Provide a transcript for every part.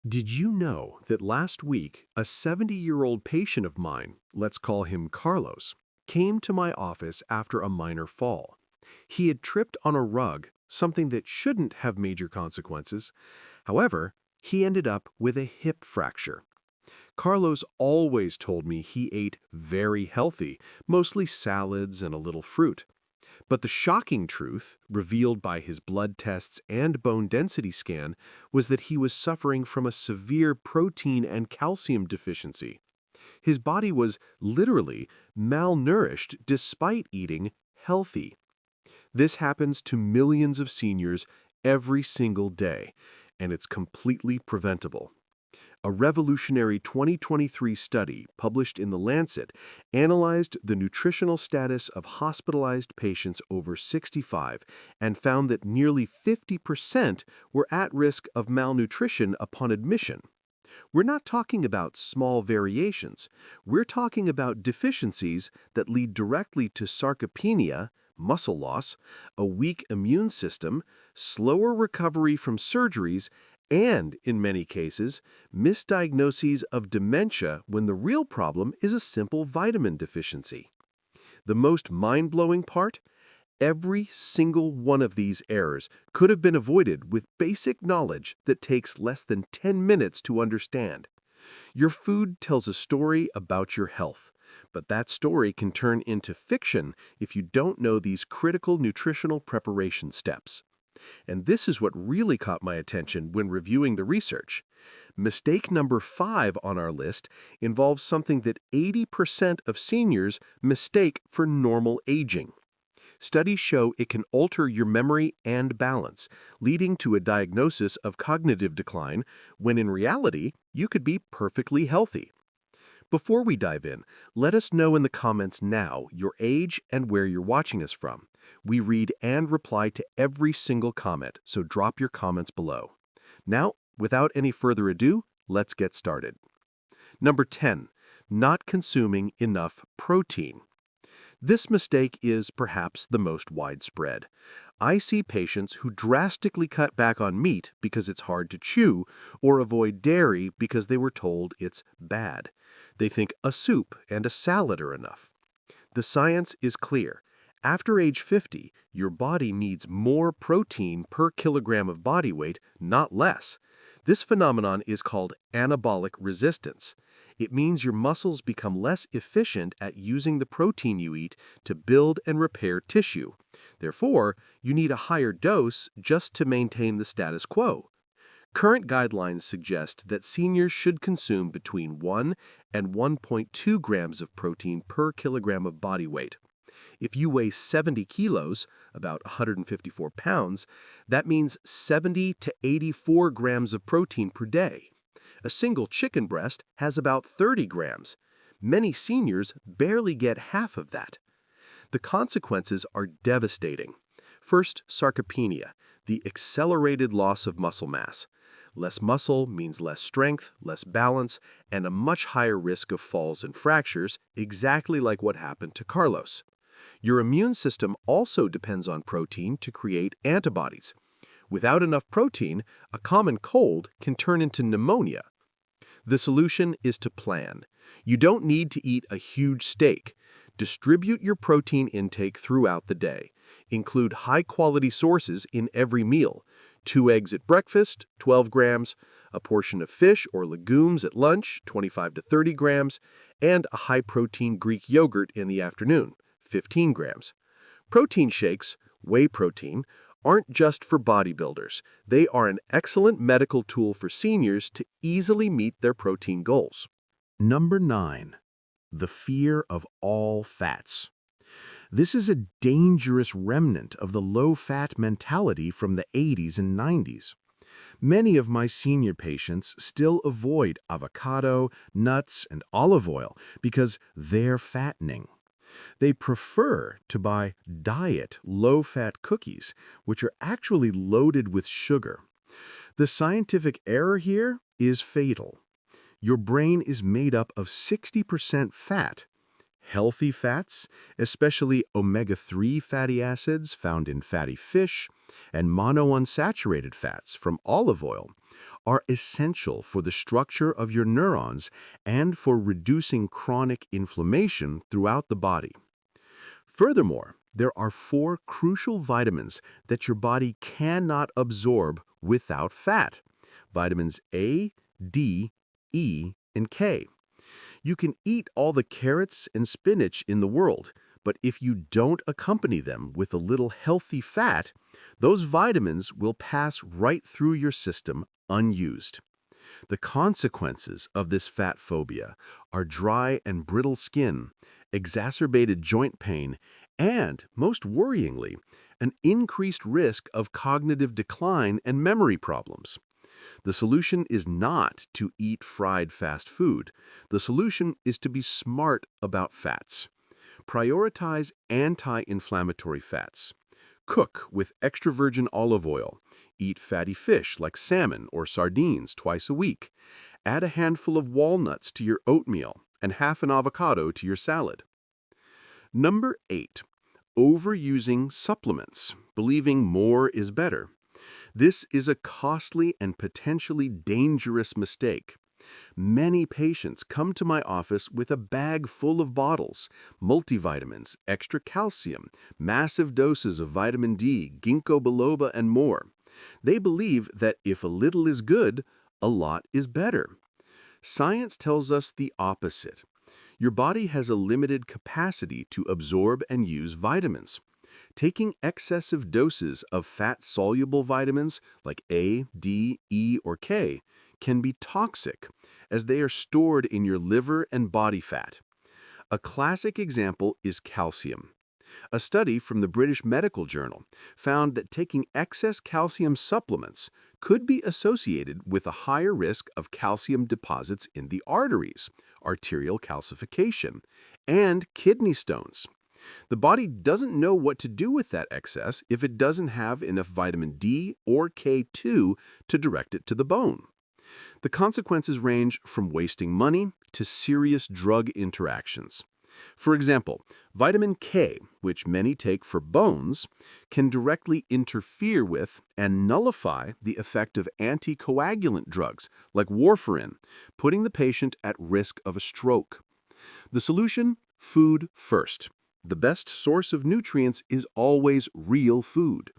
Did you know that last week a 70-year-old patient of mine, let's call him Carlos, came to my office after a minor fall? He had tripped on a rug, something that shouldn't have major consequences. However, he ended up with a hip fracture. Carlos always told me he ate very healthy, mostly salads and a little fruit. But the shocking truth, revealed by his blood tests and bone density scan, was that he was suffering from a severe protein and calcium deficiency. His body was literally malnourished despite eating healthy. This happens to millions of seniors every single day, and it's completely preventable. A revolutionary 2023 study published in The Lancet analyzed the nutritional status of hospitalized patients over 65 and found that nearly 50% were at risk of malnutrition upon admission. We're not talking about small variations. We're talking about deficiencies that lead directly to sarcopenia, muscle loss, a weak immune system, slower recovery from surgeries, and, in many cases, misdiagnoses of dementia when the real problem is a simple vitamin deficiency. The most mind-blowing part? Every single one of these errors could have been avoided with basic knowledge that takes less than 10 minutes to understand. Your food tells a story about your health, but that story can turn into fiction if you don't know these critical nutritional preparation steps. And this is what really caught my attention when reviewing the research. Mistake number 5 on our list involves something that 80% of seniors mistake for normal aging. Studies show it can alter your memory and balance, leading to a diagnosis of cognitive decline when in reality, you could be perfectly healthy. Before we dive in, let us know in the comments now your age and where you're watching us from. We read and reply to every single comment, so drop your comments below. Now, without any further ado, let's get started. Number 10, not consuming enough protein. This mistake is perhaps the most widespread. I see patients who drastically cut back on meat because it's hard to chew, or avoid dairy because they were told it's bad. They think a soup and a salad are enough. The science is clear. After age 50, your body needs more protein per kilogram of body weight, not less. This phenomenon is called anabolic resistance. It means your muscles become less efficient at using the protein you eat to build and repair tissue. Therefore, you need a higher dose just to maintain the status quo. Current guidelines suggest that seniors should consume between 1 and 1.2 grams of protein per kilogram of body weight. If you weigh 70 kilos, about 154 pounds, that means 70 to 84 grams of protein per day. A single chicken breast has about 30 grams. Many seniors barely get half of that. The consequences are devastating. First, sarcopenia, the accelerated loss of muscle mass. Less muscle means less strength, less balance, and a much higher risk of falls and fractures, exactly like what happened to Carlos. Your immune system also depends on protein to create antibodies. Without enough protein, a common cold can turn into pneumonia. The solution is to plan. You don't need to eat a huge steak. Distribute your protein intake throughout the day. Include high-quality sources in every meal. 2 eggs at breakfast, 12 grams, a portion of fish or legumes at lunch, 25 to 30 grams, and a high-protein Greek yogurt in the afternoon, 15 grams. Protein shakes, whey protein, aren't just for bodybuilders. They are an excellent medical tool for seniors to easily meet their protein goals. Number 9, the fear of all fats. This is a dangerous remnant of the low-fat mentality from the 80s and 90s. Many of my senior patients still avoid avocado, nuts, and olive oil because they're fattening. They prefer to buy diet low-fat cookies, which are actually loaded with sugar. The scientific error here is fatal. Your brain is made up of 60% fat. Healthy fats, especially omega-3 fatty acids found in fatty fish, and monounsaturated fats from olive oil, are essential for the structure of your neurons and for reducing chronic inflammation throughout the body. Furthermore, there are 4 crucial vitamins that your body cannot absorb without fat: vitamins A, D, E, and K. You can eat all the carrots and spinach in the world, but if you don't accompany them with a little healthy fat, those vitamins will pass right through your system unused. The consequences of this fat phobia are dry and brittle skin, exacerbated joint pain, and, most worryingly, an increased risk of cognitive decline and memory problems. The solution is not to eat fried fast food. The solution is to be smart about fats. Prioritize anti-inflammatory fats. Cook with extra virgin olive oil. Eat fatty fish like salmon or sardines twice a week. Add a handful of walnuts to your oatmeal and half an avocado to your salad. Number 8. Overusing supplements, believing more is better. This is a costly and potentially dangerous mistake. Many patients come to my office with a bag full of bottles, multivitamins, extra calcium, massive doses of vitamin D, ginkgo biloba, and more. They believe that if a little is good, a lot is better. Science tells us the opposite. Your body has a limited capacity to absorb and use vitamins. Taking excessive doses of fat-soluble vitamins like A, D, E, or K can be toxic, as they are stored in your liver and body fat. A classic example is calcium. A study from the British Medical Journal found that taking excess calcium supplements could be associated with a higher risk of calcium deposits in the arteries, arterial calcification, and kidney stones. The body doesn't know what to do with that excess if it doesn't have enough vitamin D or K2 to direct it to the bone. The consequences range from wasting money to serious drug interactions. For example, vitamin K, which many take for bones, can directly interfere with and nullify the effect of anticoagulant drugs like warfarin, putting the patient at risk of a stroke. The solution? Food first. The best source of nutrients is always real food.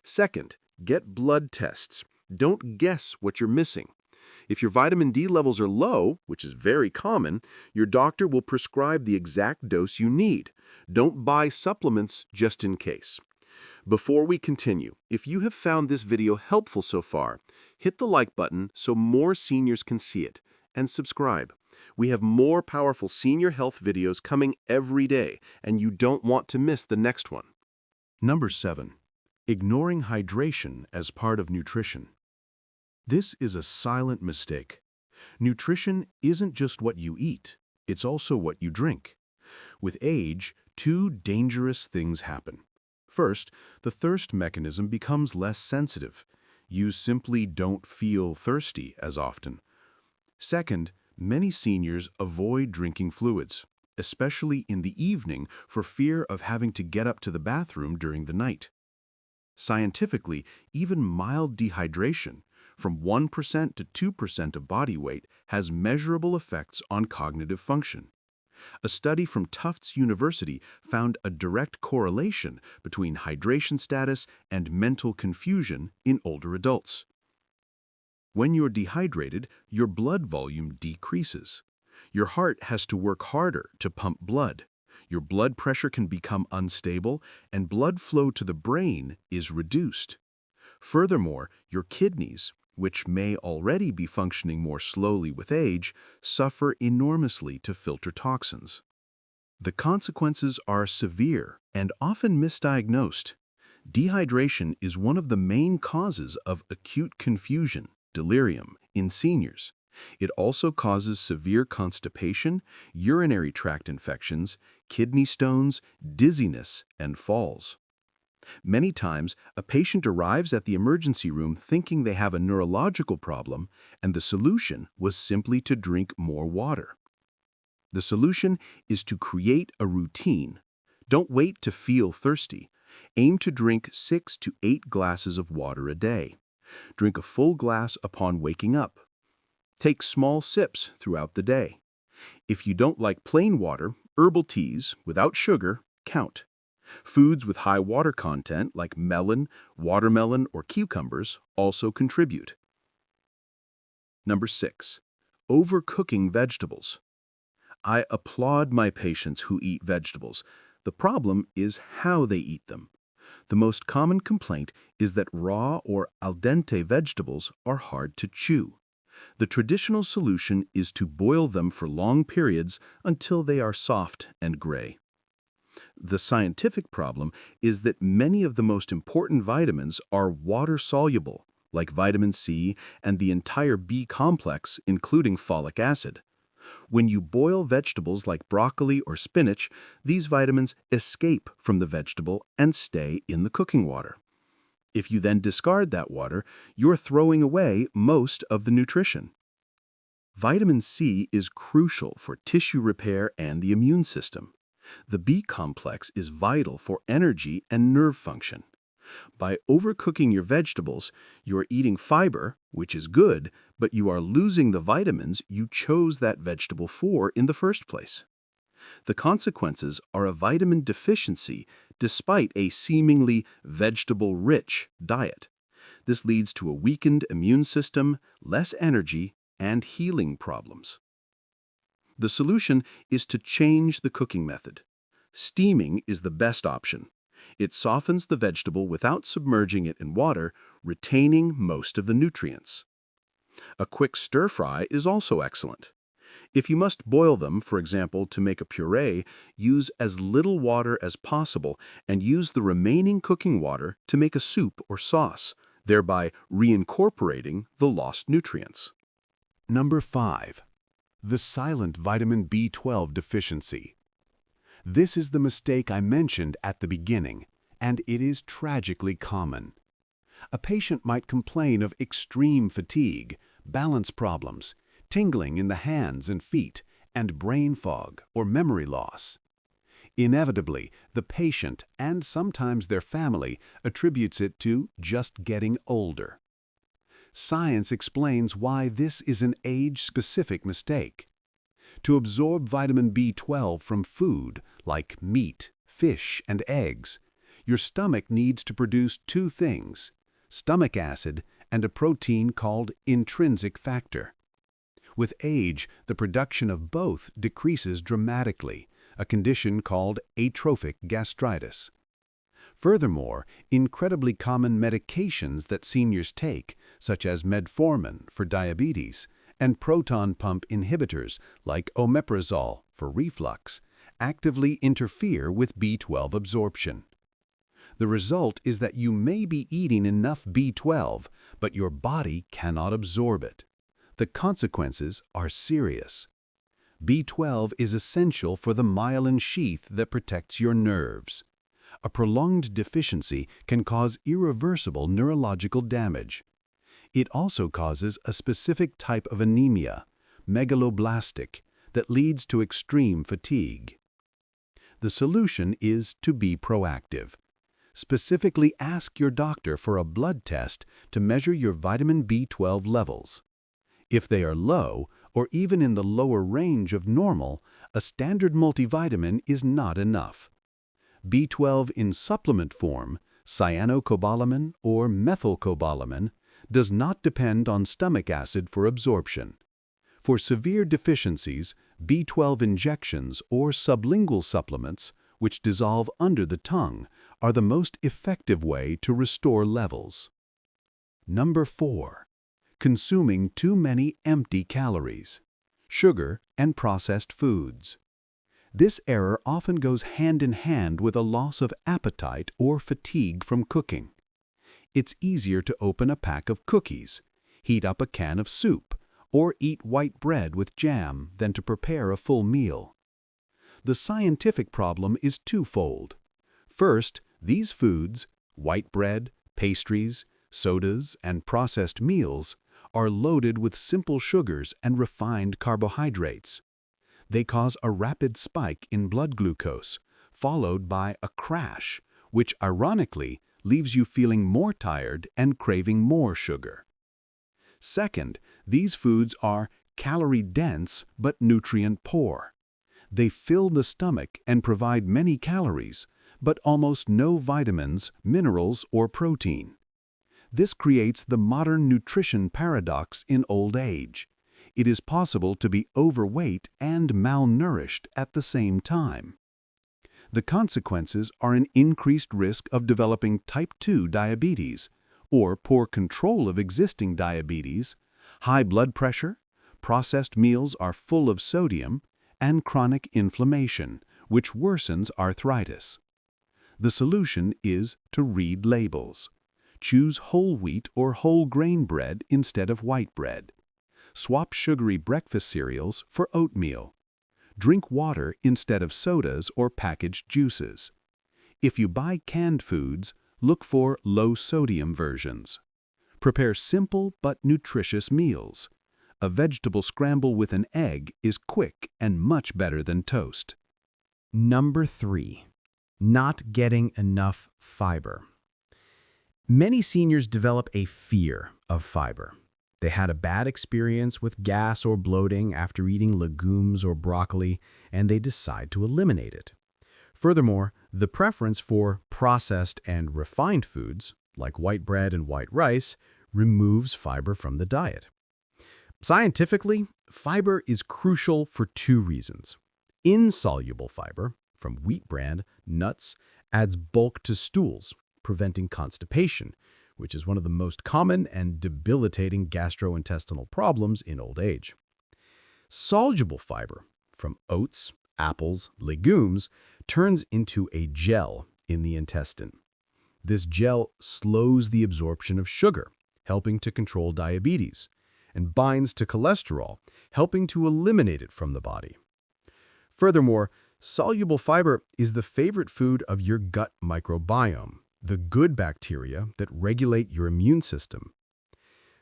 Second, get blood tests. Don't guess what you're missing. If your vitamin D levels are low, which is very common, your doctor will prescribe the exact dose you need. Don't buy supplements just in case. Before we continue, if you have found this video helpful so far, hit the like button so more seniors can see it, and subscribe. We have more powerful senior health videos coming every day, and you don't want to miss the next one. Number 7. Ignoring hydration as part of nutrition. This is a silent mistake. Nutrition isn't just what you eat, it's also what you drink. With age, 2 dangerous things happen. First, the thirst mechanism becomes less sensitive. You simply don't feel thirsty as often. Second, many seniors avoid drinking fluids, especially in the evening for fear of having to get up to the bathroom during the night. Scientifically, even mild dehydration, from 1% to 2% of body weight, has measurable effects on cognitive function. A study from Tufts University found a direct correlation between hydration status and mental confusion in older adults. When you're dehydrated, your blood volume decreases. Your heart has to work harder to pump blood. Your blood pressure can become unstable, and blood flow to the brain is reduced. Furthermore, your kidneys, which may already be functioning more slowly with age, suffer enormously to filter toxins. The consequences are severe and often misdiagnosed. Dehydration is one of the main causes of acute confusion, delirium, in seniors. It also causes severe constipation, urinary tract infections, kidney stones, dizziness, and falls. Many times, a patient arrives at the emergency room thinking they have a neurological problem, and the solution was simply to drink more water. The solution is to create a routine. Don't wait to feel thirsty. Aim to drink 6 to 8 glasses of water a day. Drink a full glass upon waking up. Take small sips throughout the day. If you don't like plain water, herbal teas without sugar count. Foods with high water content like melon, watermelon, or cucumbers also contribute. Number 6. Overcooking vegetables. I applaud my patients who eat vegetables. The problem is how they eat them. The most common complaint is that raw or al dente vegetables are hard to chew. The traditional solution is to boil them for long periods until they are soft and gray. The scientific problem is that many of the most important vitamins are water-soluble, like vitamin C and the entire B complex, including folic acid. When you boil vegetables like broccoli or spinach, these vitamins escape from the vegetable and stay in the cooking water. If you then discard that water, you're throwing away most of the nutrition. Vitamin C is crucial for tissue repair and the immune system. The B complex is vital for energy and nerve function. By overcooking your vegetables, you're eating fiber, which is good, but you are losing the vitamins you chose that vegetable for in the first place. The consequences are a vitamin deficiency despite a seemingly vegetable-rich diet. This leads to a weakened immune system, less energy, and healing problems. The solution is to change the cooking method. Steaming is the best option. It softens the vegetable without submerging it in water, retaining most of the nutrients. A quick stir-fry is also excellent. If you must boil them, for example, to make a puree, use as little water as possible and use the remaining cooking water to make a soup or sauce, thereby reincorporating the lost nutrients. Number 5. The silent vitamin B12 deficiency. This is the mistake I mentioned at the beginning, and it is tragically common. A patient might complain of extreme fatigue, balance problems, tingling in the hands and feet, and brain fog or memory loss. Inevitably, the patient and sometimes their family attributes it to just getting older. Science explains why this is an age-specific mistake. To absorb vitamin B12 from food like meat, fish, and eggs, your stomach needs to produce two things: stomach acid and a protein called intrinsic factor. With age, the production of both decreases dramatically, a condition called atrophic gastritis. Furthermore, incredibly common medications that seniors take, such as metformin for diabetes and proton pump inhibitors like omeprazole for reflux, actively interfere with B12 absorption. The result is that you may be eating enough B12, but your body cannot absorb it. The consequences are serious. B12 is essential for the myelin sheath that protects your nerves. A prolonged deficiency can cause irreversible neurological damage. It also causes a specific type of anemia, megaloblastic, that leads to extreme fatigue. The solution is to be proactive. Specifically ask your doctor for a blood test to measure your vitamin B12 levels. If they are low, or even in the lower range of normal, a standard multivitamin is not enough. B12 in supplement form, cyanocobalamin or methylcobalamin, does not depend on stomach acid for absorption. For severe deficiencies, B12 injections or sublingual supplements, which dissolve under the tongue, are the most effective way to restore levels. Number 4. Consuming too many empty calories, sugar, and processed foods. This error often goes hand in hand with a loss of appetite or fatigue from cooking. It's easier to open a pack of cookies, heat up a can of soup, or eat white bread with jam than to prepare a full meal. The scientific problem is twofold. First, these foods, white bread, pastries, sodas, and processed meals, are loaded with simple sugars and refined carbohydrates. They cause a rapid spike in blood glucose, followed by a crash, which ironically leaves you feeling more tired and craving more sugar. Second, these foods are calorie-dense but nutrient-poor. They fill the stomach and provide many calories, but almost no vitamins, minerals, or protein. This creates the modern nutrition paradox in old age. It is possible to be overweight and malnourished at the same time. The consequences are an increased risk of developing type 2 diabetes, or poor control of existing diabetes, high blood pressure, processed meals are full of sodium, and chronic inflammation, which worsens arthritis. The solution is to read labels. Choose whole wheat or whole grain bread instead of white bread. Swap sugary breakfast cereals for oatmeal. Drink water instead of sodas or packaged juices. If you buy canned foods, look for low-sodium versions. Prepare simple but nutritious meals. A vegetable scramble with an egg is quick and much better than toast. Number 3. Not getting enough fiber. Many seniors develop a fear of fiber. They had a bad experience with gas or bloating after eating legumes or broccoli, and they decide to eliminate it. Furthermore, the preference for processed and refined foods, like white bread and white rice, removes fiber from the diet. Scientifically, fiber is crucial for 2 reasons. Insoluble fiber, from wheat bran, nuts, adds bulk to stools, preventing constipation, which is one of the most common and debilitating gastrointestinal problems in old age. Soluble fiber, from oats, apples, legumes, turns into a gel in the intestine. This gel slows the absorption of sugar, helping to control diabetes, and binds to cholesterol, helping to eliminate it from the body. Furthermore, soluble fiber is the favorite food of your gut microbiome, the good bacteria that regulate your immune system.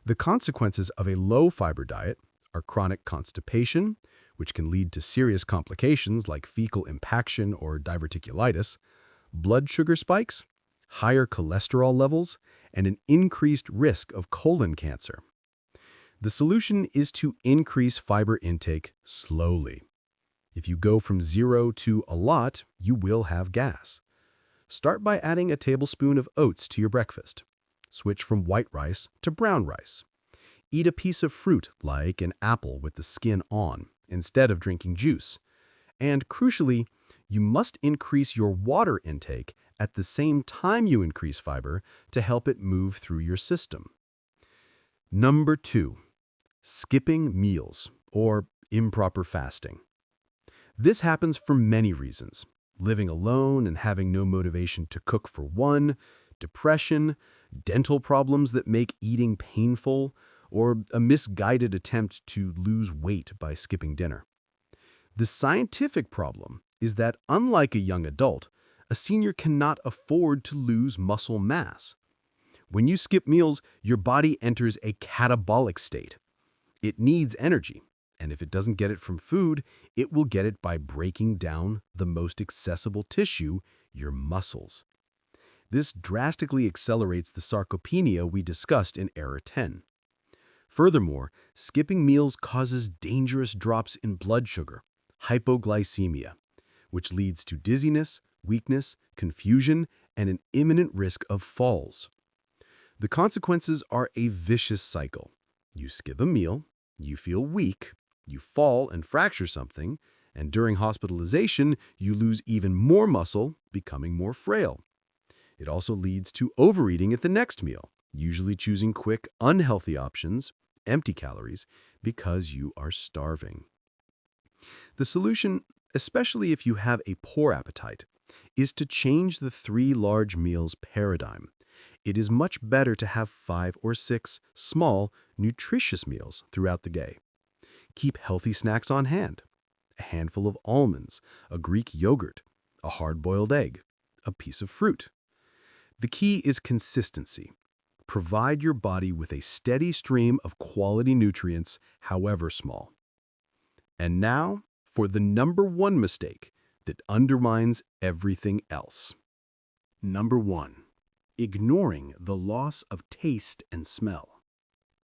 The consequences of a low-fiber diet are chronic constipation, which can lead to serious complications like fecal impaction or diverticulitis, blood sugar spikes, higher cholesterol levels, and an increased risk of colon cancer. The solution is to increase fiber intake slowly. If you go from 0 to a lot, you will have gas. Start by adding a tablespoon of oats to your breakfast. Switch from white rice to brown rice. Eat a piece of fruit, like an apple with the skin on, instead of drinking juice. And crucially, you must increase your water intake at the same time you increase fiber to help it move through your system. Number 2. Skipping meals, or improper fasting. This happens for many reasons. Living alone and having no motivation to cook for one, depression, dental problems that make eating painful, or a misguided attempt to lose weight by skipping dinner. The scientific problem is that, unlike a young adult, a senior cannot afford to lose muscle mass. When you skip meals, your body enters a catabolic state. It needs energy, and if it doesn't get it from food, it will get it by breaking down the most accessible tissue, your muscles. This drastically accelerates the sarcopenia we discussed in Error 10. Furthermore, skipping meals causes dangerous drops in blood sugar, hypoglycemia, which leads to dizziness, weakness, confusion, and an imminent risk of falls. The consequences are a vicious cycle. You skip a meal, you feel weak, you fall and fracture something, and during hospitalization, you lose even more muscle, becoming more frail. It also leads to overeating at the next meal, usually choosing quick, unhealthy options, empty calories, because you are starving. The solution, especially if you have a poor appetite, is to change the 3 large meals paradigm. It is much better to have 5 or 6 small, nutritious meals throughout the day. Keep healthy snacks on hand. A handful of almonds, a Greek yogurt, a hard-boiled egg, a piece of fruit. The key is consistency. Provide your body with a steady stream of quality nutrients, however small. And now, for the #1 mistake that undermines everything else. Number 1. Ignoring the loss of taste and smell.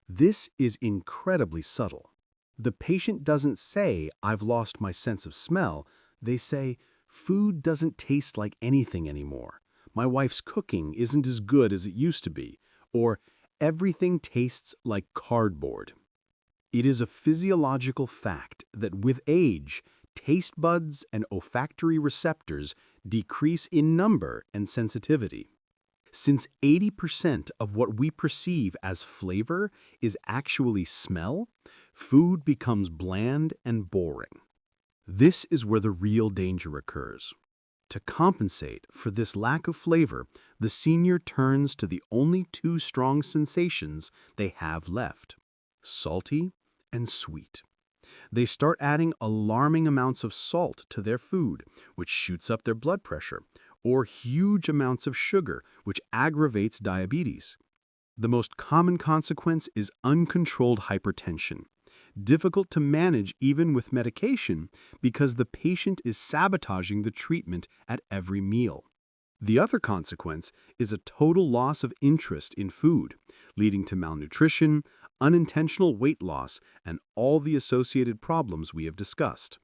This is incredibly subtle. The patient doesn't say, "I've lost my sense of smell." They say, "Food doesn't taste like anything anymore. My wife's cooking isn't as good as it used to be." Or, "Everything tastes like cardboard." It is a physiological fact that with age, taste buds and olfactory receptors decrease in number and sensitivity. Since 80% of what we perceive as flavor is actually smell, food becomes bland and boring. This is where the real danger occurs. To compensate for this lack of flavor, the senior turns to the only two strong sensations they have left: salty and sweet. They start adding alarming amounts of salt to their food, which shoots up their blood pressure, or huge amounts of sugar, which aggravates diabetes. The most common consequence is uncontrolled hypertension, difficult to manage even with medication because the patient is sabotaging the treatment at every meal. The other consequence is a total loss of interest in food, leading to malnutrition, unintentional weight loss, and all the associated problems we have discussed.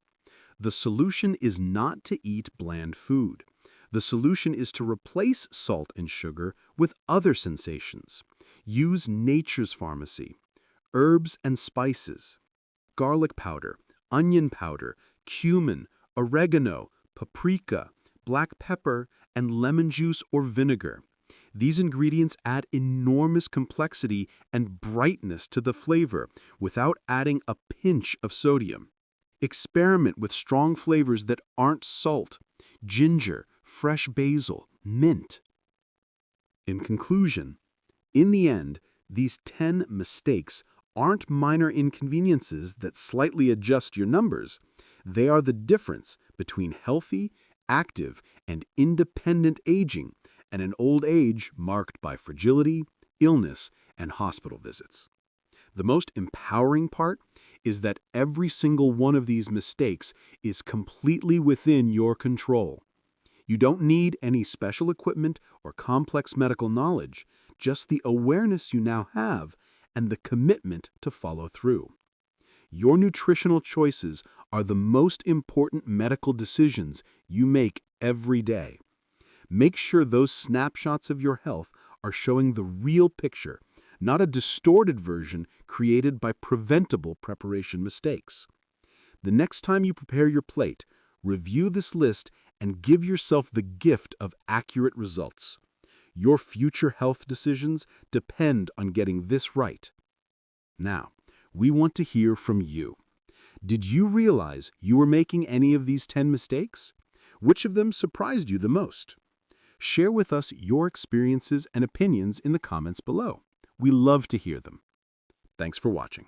The solution is not to eat bland food. The solution is to replace salt and sugar with other sensations. Use nature's pharmacy, herbs and spices, garlic powder, onion powder, cumin, oregano, paprika, black pepper, and lemon juice or vinegar. These ingredients add enormous complexity and brightness to the flavor without adding a pinch of sodium. Experiment with strong flavors that aren't salt: ginger, fresh basil, mint. In conclusion, in the end, these 10 mistakes aren't minor inconveniences that slightly adjust your numbers. They are the difference between healthy, active, and independent aging and an old age marked by fragility, illness, and hospital visits. The most empowering part is that every single one of these mistakes is completely within your control. You don't need any special equipment or complex medical knowledge, just the awareness you now have and the commitment to follow through. Your nutritional choices are the most important medical decisions you make every day. Make sure those snapshots of your health are showing the real picture, not a distorted version created by preventable preparation mistakes. The next time you prepare your plate, review this list and give yourself the gift of accurate results. Your future health decisions depend on getting this right. Now, we want to hear from you. Did you realize you were making any of these 10 mistakes? Which of them surprised you the most? Share with us your experiences and opinions in the comments below. We love to hear them. Thanks for watching.